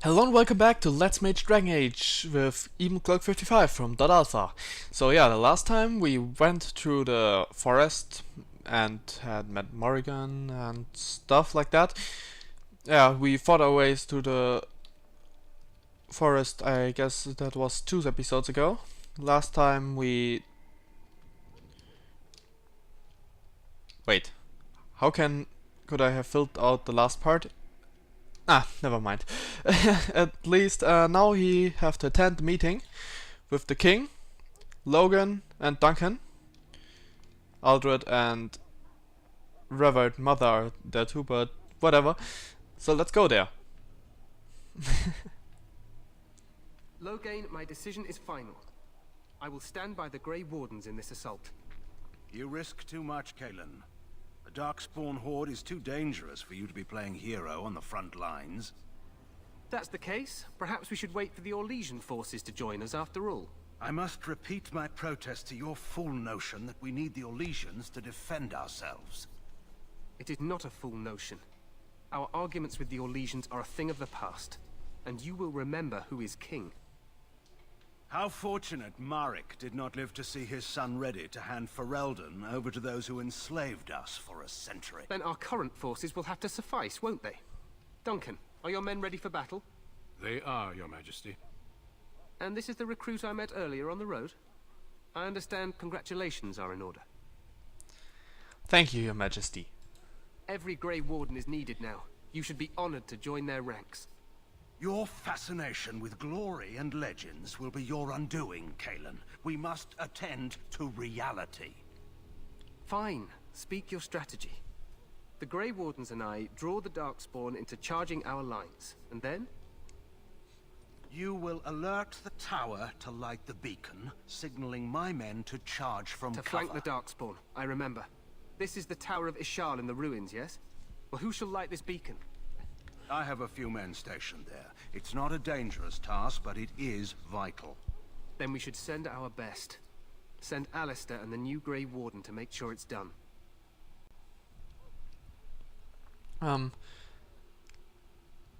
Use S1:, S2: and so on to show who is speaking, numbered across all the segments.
S1: Hello and welcome back to Let's Mage Dragonage with Eboncloak 55 from .alpha. So yeah, the last time we went through the forest and had met Morrigan and stuff like that. Yeah, we fought our ways to the forest, I guess that was 2 episodes ago. Last time we... Wait, could I have filled out the last part? Ah, never mind. At least now he have to attend the meeting with the king, Logan and Duncan. Aldred and Revered Mother are there too, but whatever. So let's go there.
S2: Logan, my decision is final. I will stand by the Grey Wardens in this assault.
S3: You risk too much, Kalen. The Darkspawn Horde is too dangerous for you to be playing hero on the front lines.
S2: If that's the case, perhaps we should wait for the Orlesian forces to join us after all.
S3: I must repeat my protest to your fool notion that we need the Orlesians to defend ourselves.
S2: It is not a fool notion. Our arguments with the Orlesians are a thing of the past, and you will remember who is king.
S3: How fortunate Marek did not live to see his son ready to hand Ferelden over to those who enslaved us for a century.
S2: Then our current forces will have to suffice, won't they? Duncan, are your men ready for battle?
S4: They are, Your Majesty.
S2: And this is the recruit I met earlier on the road? I understand congratulations are in order.
S1: Thank you, Your Majesty.
S2: Every Grey Warden is needed now. You should be honored to join their ranks.
S3: Your fascination with glory and legends will be your undoing, Kalen. We must attend to reality.
S2: Fine. Speak your strategy. The Grey Wardens and I draw the Darkspawn into charging our lines, and then?
S3: You will alert the tower to light the beacon, signaling my men to charge from
S2: To
S3: cover.
S2: flank the Darkspawn, I remember. This is the Tower of Ishal in the ruins, yes? Well, who shall light this beacon?
S3: I have a few men stationed there. It's not a dangerous task, but it is vital.
S2: Then we should send our best. Send Alistair and the new Grey Warden to make sure it's done.
S1: You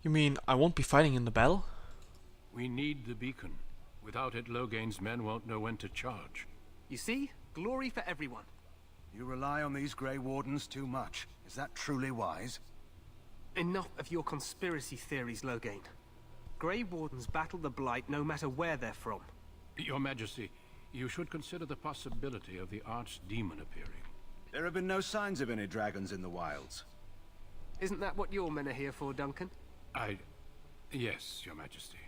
S1: mean I won't be fighting in the battle?
S4: We need the beacon. Without it, Logain's men won't know when to charge.
S2: You see? Glory for everyone.
S3: You rely on these Grey Wardens too much. Is that truly wise?
S2: Enough of your conspiracy theories, Logain. Grey Wardens battle the Blight no matter where they're from.
S4: Your Majesty, you should consider the possibility of the Archdemon appearing.
S3: There have been no signs of any dragons in the wilds.
S2: Isn't that what your men are here for, Duncan?
S4: Yes, Your Majesty.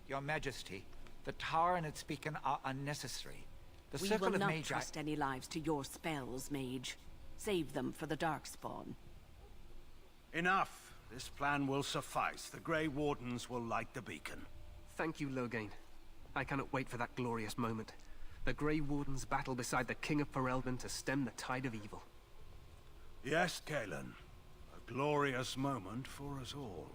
S5: Your Majesty, the tower and its beacon are unnecessary. The
S6: We
S5: circle
S6: will
S5: of
S6: not
S5: Mage...
S6: trust any lives to your spells, Mage. Save them for the Darkspawn.
S3: Enough. This plan will suffice. The Grey Wardens will light the beacon.
S2: Thank you, Logain. I cannot wait for that glorious moment. The Grey Wardens battle beside the King of Ferelden to stem the tide of evil.
S3: Yes, Kalen. A glorious moment for us all.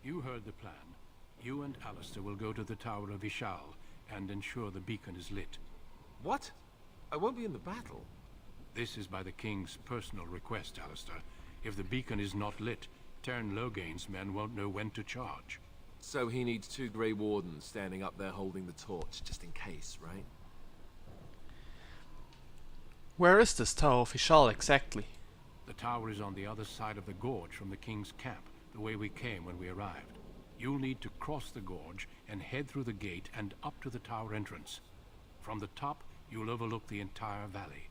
S4: You heard the plan. You and Alistair will go to the Tower of Ishal and ensure the beacon is lit.
S7: What? I won't be in the battle.
S4: This is by the King's personal request, Alistair. If the beacon is not lit, Tern Logain's men won't know when to charge.
S7: So he needs 2 Grey Wardens standing up there holding the torch, just in case, right?
S1: Where is this Tower of Ishal exactly?
S4: The tower is on the other side of the gorge from the King's camp, the way we came when we arrived. You'll need to cross the gorge and head through the gate and up to the tower entrance. From the top, you'll overlook the entire valley.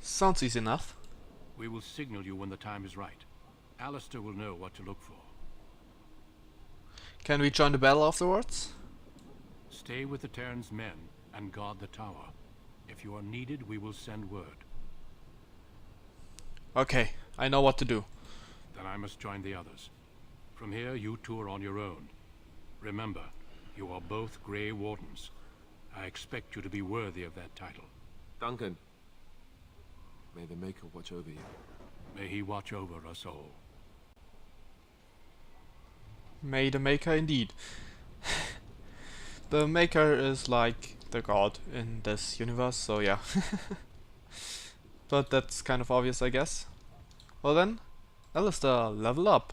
S1: Sounds easy enough.
S4: We will signal you when the time is right. Alistair will know what to look for.
S1: Can we join the battle afterwards?
S4: Stay with the Terran's men and guard the tower. If you are needed, we will send word.
S1: Okay, I know what to do.
S4: Then I must join the others. From here, you two are on your own. Remember, you are both Grey Wardens. I expect you to be worthy of that title.
S7: Duncan, may the Maker watch over you.
S4: May he watch over us all.
S1: May the Maker indeed. The Maker is like the god in this universe, so yeah. But that's kind of obvious, I guess. Well then, Alistair, level up.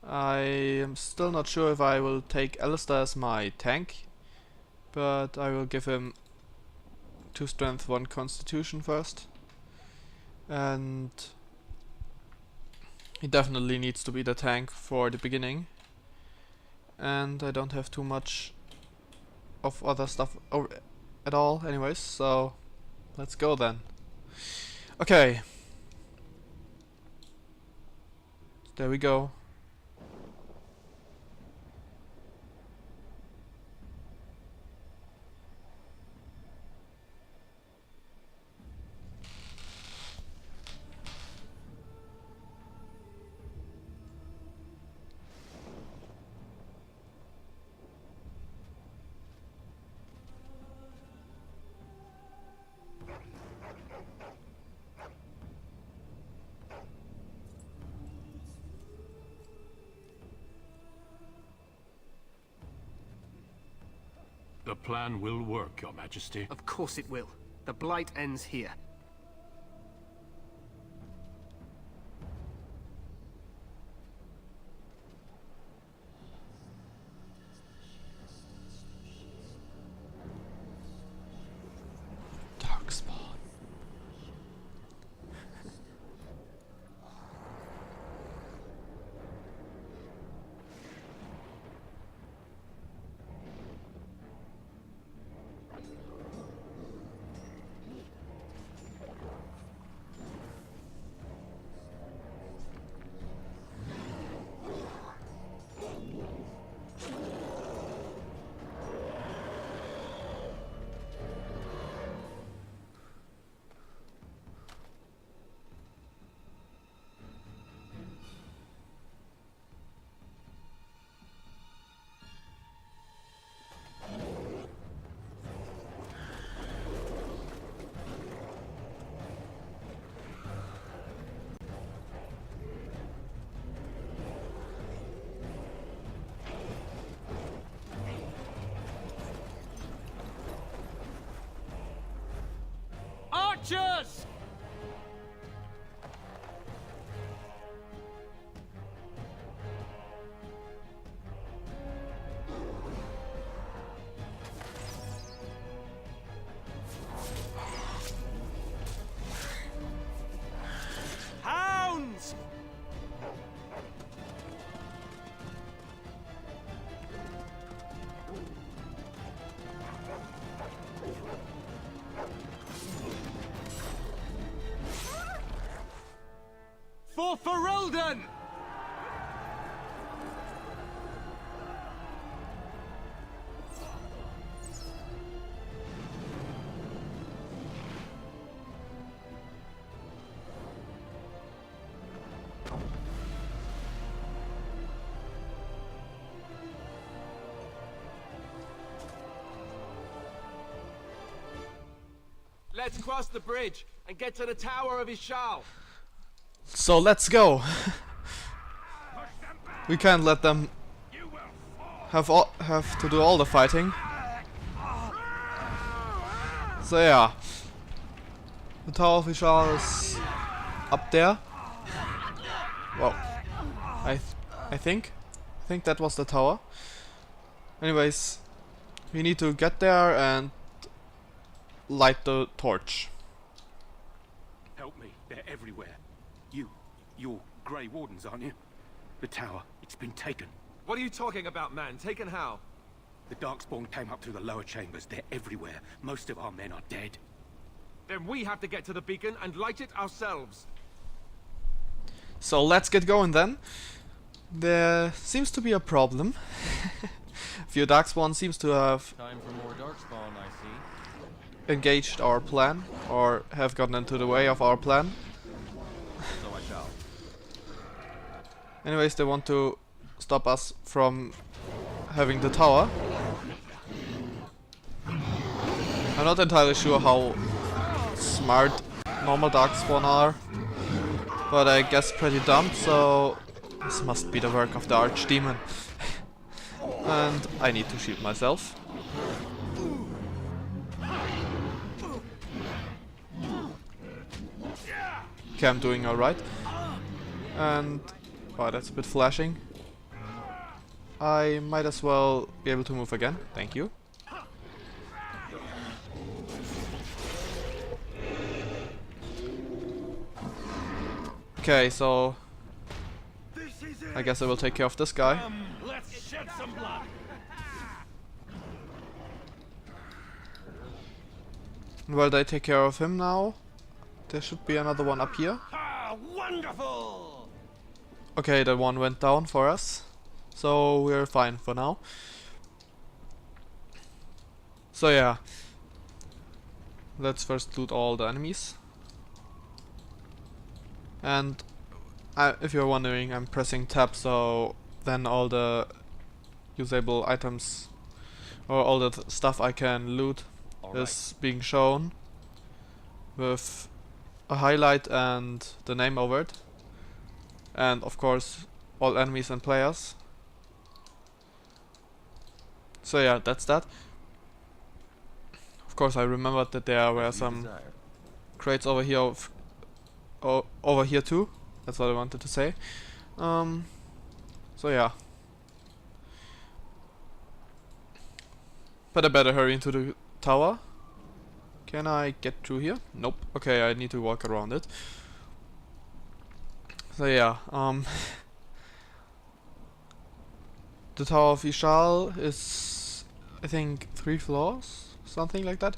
S1: I am still not sure if I will take Alistair as my tank, but I will give him 2 strength, 1 constitution first. And he definitely needs to be the tank for the beginning. And I don't have too much of other stuff at all anyways, so let's go then. Okay. There we go.
S4: The plan will work, Your Majesty.
S2: Of course it will. The blight ends here.
S1: Darkspawn.
S2: Archers! Hounds! For Ferelden!
S7: Let's cross the bridge and get to the Tower of Ishal.
S1: So let's go. We can't let them have to do all the fighting. So yeah, the Tower of Ishal is up there. Well, I think that was the tower. Anyways, we need to get there and light the torch.
S8: Help me, they're everywhere. You're Grey Wardens, aren't you? The tower, it's been taken.
S7: What are you talking about, man? Taken how?
S8: The Darkspawn came up through the lower chambers. They're everywhere. Most of our men are dead.
S7: Then we have to get to the beacon and light it ourselves.
S1: So let's get going then. There seems to be a problem. Few Darkspawn seems to have
S9: Time for more Darkspawn, I see.
S1: engaged our plan, or have gotten into the way of our plan.
S9: So I shall.
S1: Anyways, they want to stop us from having the tower. I'm not entirely sure how smart normal Darkspawn are, but I guess pretty dumb, so this must be the work of the Archdemon. And I need to shield myself. Okay, I'm doing alright. And... wow, that's a bit flashing. I might as well be able to move again. Thank you. Okay, so... I guess I will take care of this guy.
S8: Let's shed some blood.
S1: While they take care of him now, there should be another one up here.
S8: Ah, wonderful!
S1: Okay, that one went down for us. So we're fine for now. So yeah. Let's first loot all the enemies. And if you're wondering, I'm pressing tab, so then all the usable items or all the stuff I can loot is being shown with a highlight and the name over it. And of course all enemies and players. So yeah, that's that. Of course I remembered that there were some crates over here over here too. That's what I wanted to say. So yeah. But I better hurry into the tower. Can I get through here? Nope. Okay, I need to walk around it. So yeah, the Tower of Ishal is, I think, 3 floors? Something like that?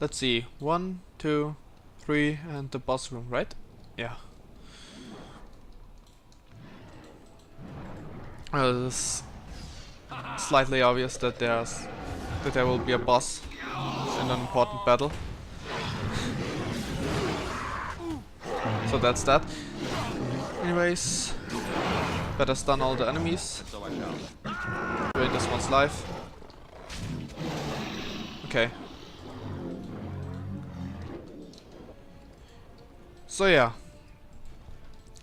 S1: Let's see. 1, 2, 3 and the boss room, right? Yeah. It's slightly obvious that there will be a boss in an important battle. So that's that. Anyways, better stun all the enemies.
S9: So I shall.
S1: Drain this one's life. Okay. So yeah.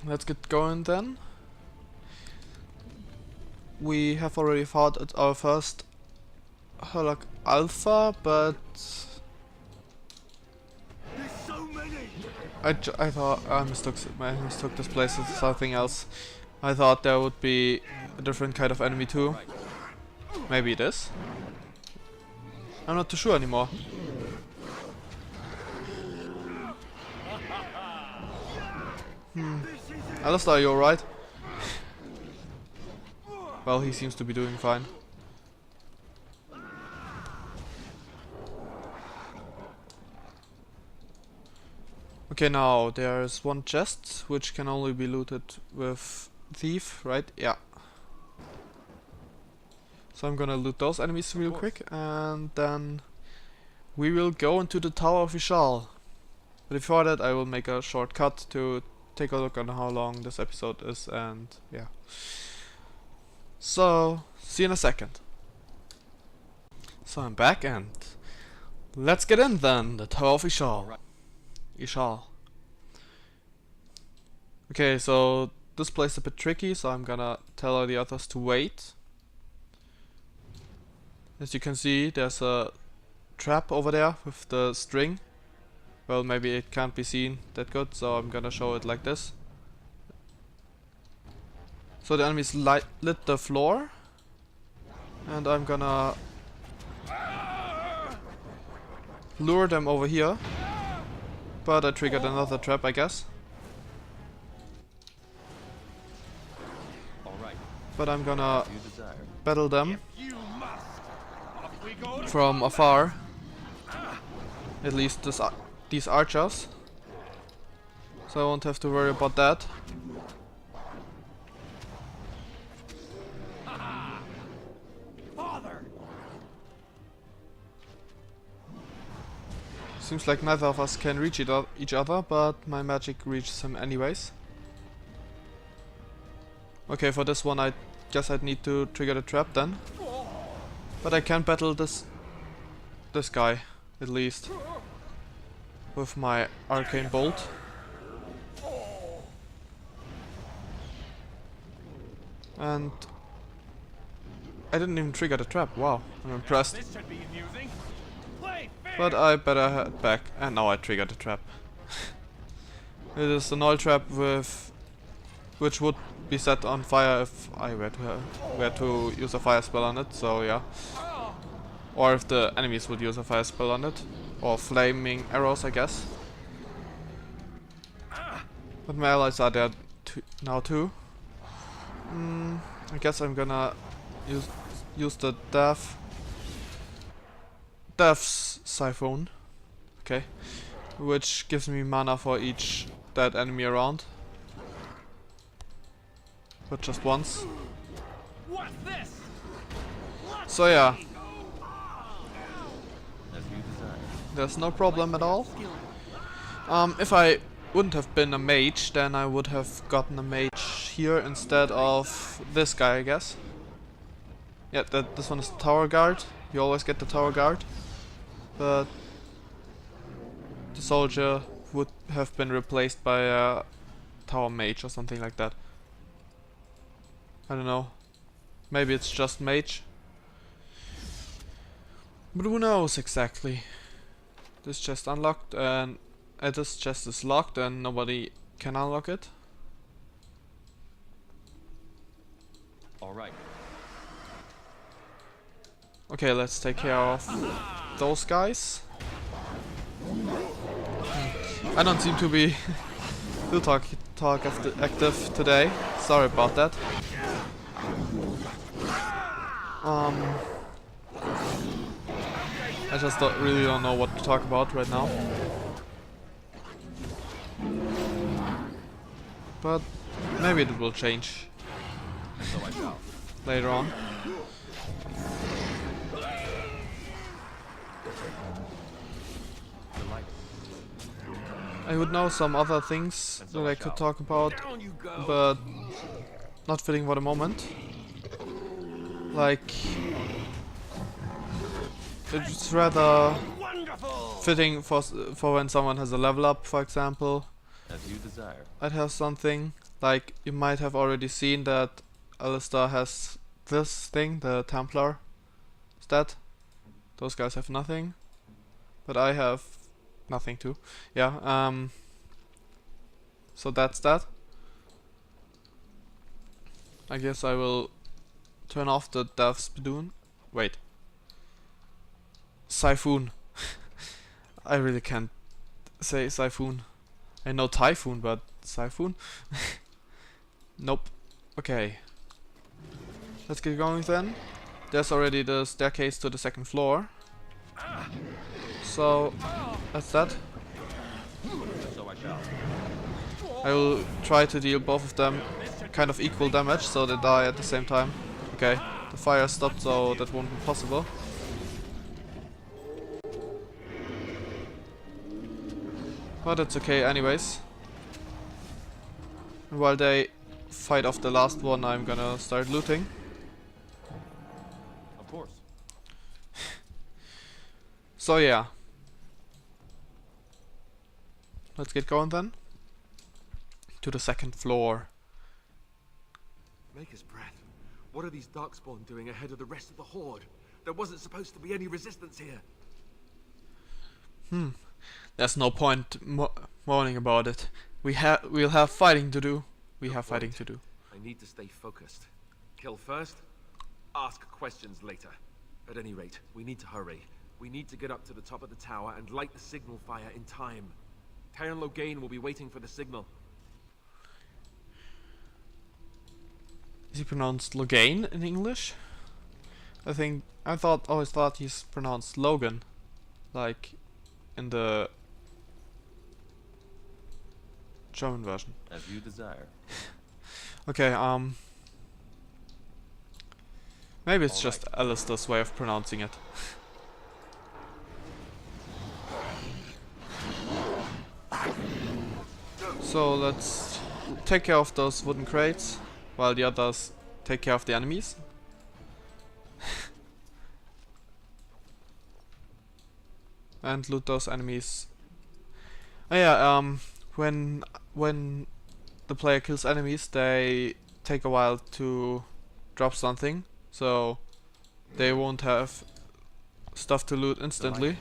S1: Let's get going then. We have already fought at our first Herlock Alpha, but I thought I mistook this place as something else. I thought there would be a different kind of enemy too. Maybe it is. I'm not too sure anymore. Alistair, are you alright? Well, he seems to be doing fine. Okay, now there's one chest which can only be looted with Thief, right? Yeah. So I'm gonna loot those enemies real quick and then we will go into the Tower of Ishal. But before that I will make a short cut to take a look on how long this episode is and yeah. So, see you in a second. So I'm back and let's get in then, the Tower of Ishal. Ishal. Okay, so this place is a bit tricky, so I'm gonna tell all the others to wait. As you can see, there's a trap over there with the string. Well, maybe it can't be seen that good, so I'm gonna show it like this. So the enemies lit the floor, and I'm gonna lure them over here. But I triggered another trap, I guess. But I'm gonna battle them from afar. At least these archers. So I won't have to worry about that. Seems like neither of us can reach each other, but my magic reaches him anyways. Okay, for this one I guess I'd need to trigger the trap then. But I can battle this guy, at least. With my arcane bolt. And I didn't even trigger the trap, wow, I'm impressed.
S8: This should be amusing. Play fair.
S1: But I better head back, and now I triggered the trap. It is an oil trap with which would be set on fire if I were to use a fire spell on it, so yeah. Or if the enemies would use a fire spell on it. Or flaming arrows, I guess. But my allies are there now too. I guess I'm gonna use the Death's Siphon. Okay. Which gives me mana for each dead enemy around. But just once. So yeah. There's no problem at all. If I wouldn't have been a mage, then I would have gotten a mage here instead of this guy, I guess. Yeah, this one is the tower guard. You always get the tower guard. But the soldier would have been replaced by a tower mage or something like that. I don't know. Maybe it's just mage. But who knows exactly. This chest unlocked and this chest is locked and nobody can unlock it.
S7: Alright.
S1: Okay, let's take care of those guys. I don't seem to be too active today. Sorry about that. I just really don't know what to talk about right now. But maybe it will change later on. I would know some other things that I could talk about, but not fitting for the moment. Like, it's rather fitting for when someone has a level up, for example.
S7: As you desire.
S1: I'd have something like you might have already seen that Alistair has this thing, the Templar stat. Those guys have nothing, but I have nothing too. Yeah. So that's that. I guess I will turn off the Death's Spadoon. Wait. Siphon. I really can't say Siphon. I know Typhoon, but Siphon? Nope. Okay. Let's get going then. There's already the staircase to the second floor. So, that's that.
S7: So I shall.
S1: I will try to deal both of them kind of equal damage, so they die at the same time. Okay, the fire stopped, so that won't be possible. But it's okay anyways. And while they fight off the last one, I'm gonna start looting.
S7: Of course.
S1: So yeah. Let's get going then. To the second floor.
S10: Make his breath. What are these Darkspawn doing ahead of the rest of the Horde? There wasn't supposed to be any resistance here.
S1: There's no point moaning about it. We'll have fighting to do. We have fighting to do.
S10: I need to stay focused. Kill first, ask questions later. At any rate, we need to hurry. We need to get up to the top of the tower and light the signal fire in time. Taron Loghain will be waiting for the signal.
S1: Is he pronounced Loghain in English? I always thought he's pronounced Logan, like in the German version.
S7: As you desire.
S1: Okay, maybe it's just Alistair's way of pronouncing it. So let's take care of those wooden crates, while the others take care of the enemies. And loot those enemies. Oh yeah, when the player kills enemies, they take a while to drop something, so they won't have stuff to loot instantly.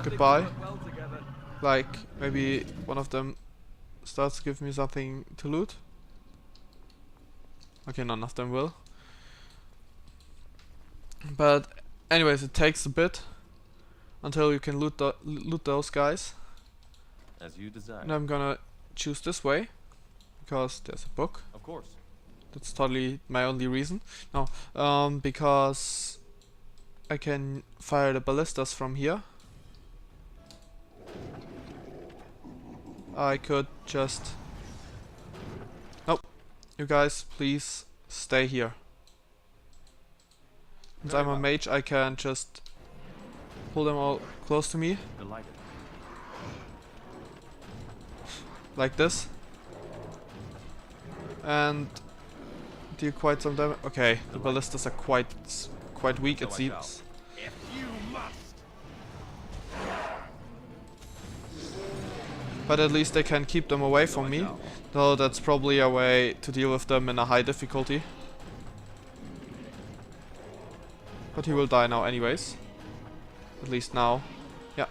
S1: goodbye. Like, maybe one of them starts to give me something to loot. Okay, none of them will. But anyways, it takes a bit until you can loot those guys.
S11: As you desire.
S1: And I'm gonna choose this way because there's a book.
S11: Of course.
S1: That's totally my only reason. No, because I can fire the ballistas from here. I could just... Nope. You guys, please stay here. Since I'm a mage, I can just pull them all close to me.
S11: Delighted.
S1: Like this. And deal quite some damage. Okay, the ballistas are quite weak, it seems.
S3: If you must.
S1: But at least they can keep them away from me. Though that's probably a way to deal with them in a high difficulty. But he will die now anyways. At least now. Yeah.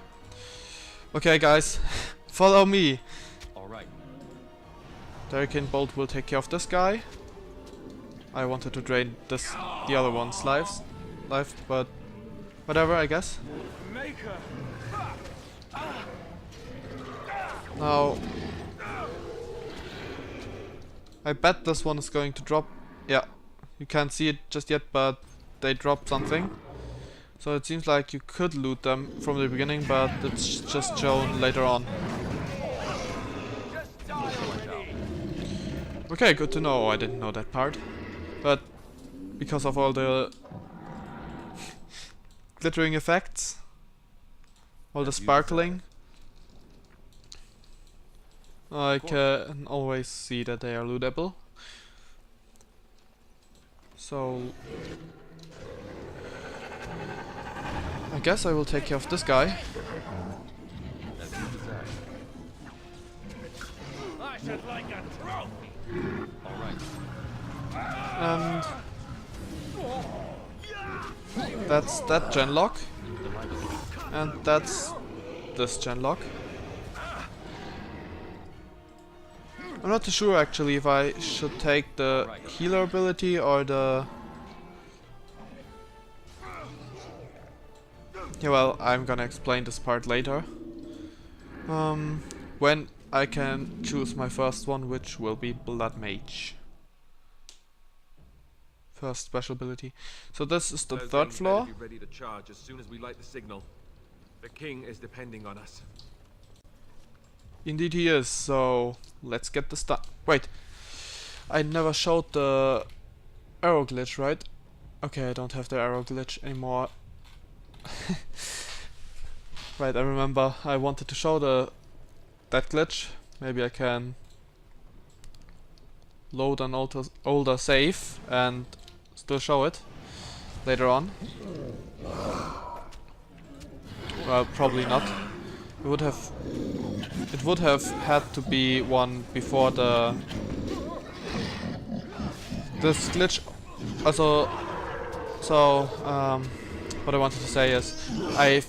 S1: Okay guys, follow me.
S11: Alright.
S1: Darkin Bolt will take care of this guy. I wanted to drain the other one's life, but whatever, I guess. Now, I bet this one is going to drop. Yeah, you can't see it just yet, but they dropped something. So it seems like you could loot them from the beginning, but it's just shown later on. Okay, good to know. I didn't know that part. But because of all the glittering effects, all the sparkling, I can always see that they are lootable. So I guess I will take care of this guy.
S11: As you desire.
S3: I should like a trophy.
S11: Alright.
S1: And that's that genlock. And that's this genlock. I'm not too sure actually if I should take the healer ability or the... Yeah, well, I'm gonna explain this part later. When I can choose my first one, which will be Blood Mage. First special ability. So this is the third floor.
S10: Be ready to charge as soon as we light the signal. The king is depending on us.
S1: Indeed he is, so let's get this done. Wait, I never showed the arrow glitch, right? Okay, I don't have the arrow glitch anymore. Right, I remember I wanted to show that glitch. Maybe I can load an older save and still show it later on. Well, probably not. It would have had to be one before this glitch. Also, so what I wanted to say is I've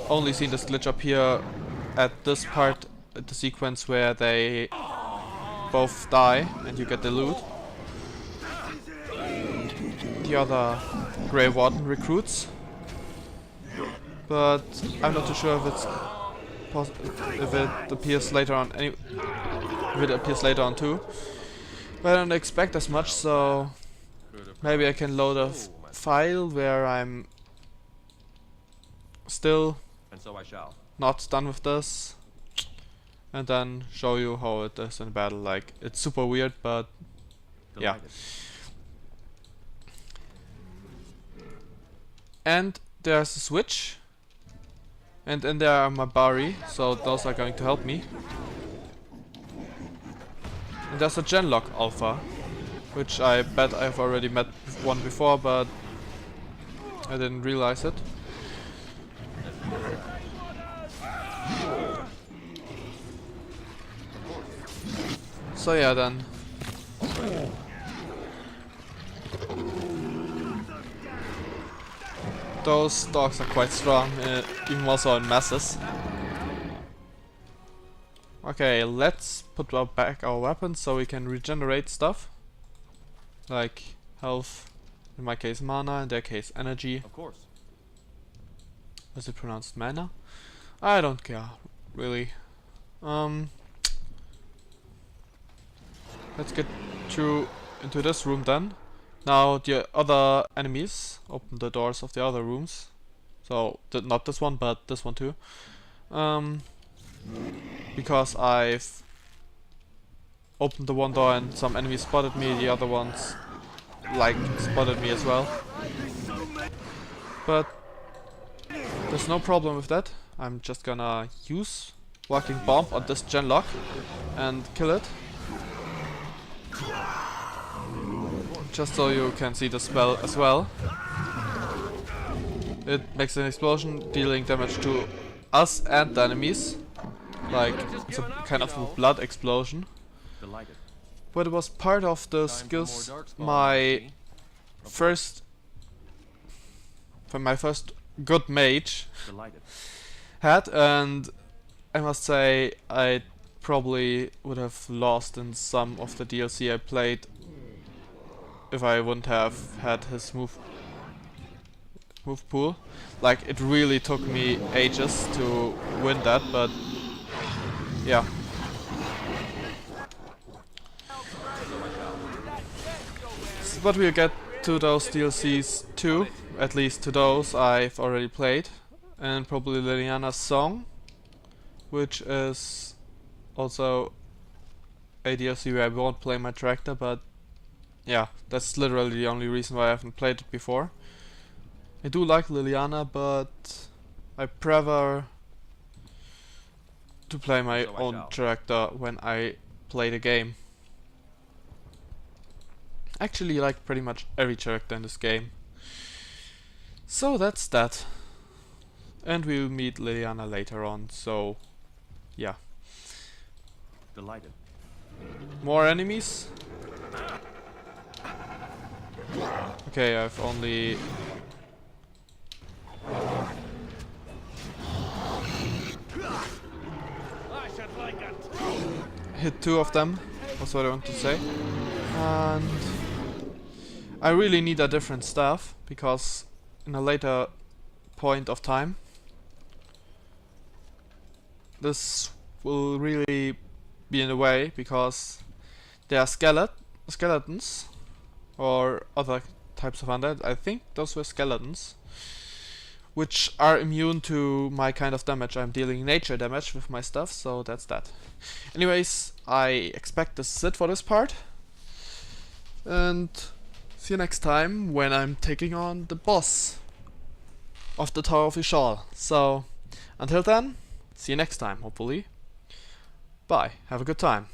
S1: only seen this glitch appear at this part, at the sequence where they both die and you get the loot. The other Grey Warden recruits, but I'm not too sure if it appears later on. If it appears later on too, but I don't expect as much. So maybe I can load a file where I'm still not done with this, and then show you how it is in battle. Like, it's super weird, but yeah. And there's a switch, and in there are Mabari, so those are going to help me. And there's a genlock alpha, which I bet I've already met one before, but I didn't realize it. So yeah, then. those dogs are quite strong, even more so in masses. Okay, let's put back our weapons so we can regenerate stuff. Like health, in my case mana, in their case energy.
S11: Of course.
S1: Is it pronounced mana? I don't care, really. Let's get into this room then. Now the other enemies open the doors of the other rooms. So not this one, but this one too. Because I've opened the one door and some enemies spotted me, the other ones like spotted me as well. But there's no problem with that. I'm just gonna use Walking Bomb on this Genlock and kill it. Just so you can see the spell as well. It makes an explosion, dealing damage to us and the enemies. Like, it's a kind of a blood explosion.
S11: Delighted.
S1: But it was part of the skills my first good mage had, and I must say I probably would have lost in some of the DLC I played if I wouldn't have had his move pool. Like, it really took me ages to win that, but yeah. But we'll get to those DLCs too, at least to those I've already played, and probably Liliana's Song, which is also a DLC where I won't play my character, but yeah, that's literally the only reason why I haven't played it before. I do like Liliana, but I prefer to play my own character when I play the game. Actually, like pretty much every character in this game. So that's that. And we'll meet Liliana later on, so yeah.
S11: Delighted.
S1: More enemies? Okay, I've only hit 2 of them, that's what I want to say. And I really need a different staff, because in a later point of time this will really be in the way, because there are skeletons or other types of undead, I think those were skeletons, which are immune to my kind of damage. I'm dealing nature damage with my stuff, so that's that. Anyways, I expect this is it for this part, and see you next time when I'm taking on the boss of the Tower of Ishal. So until then, see you next time, hopefully. Bye, have a good time.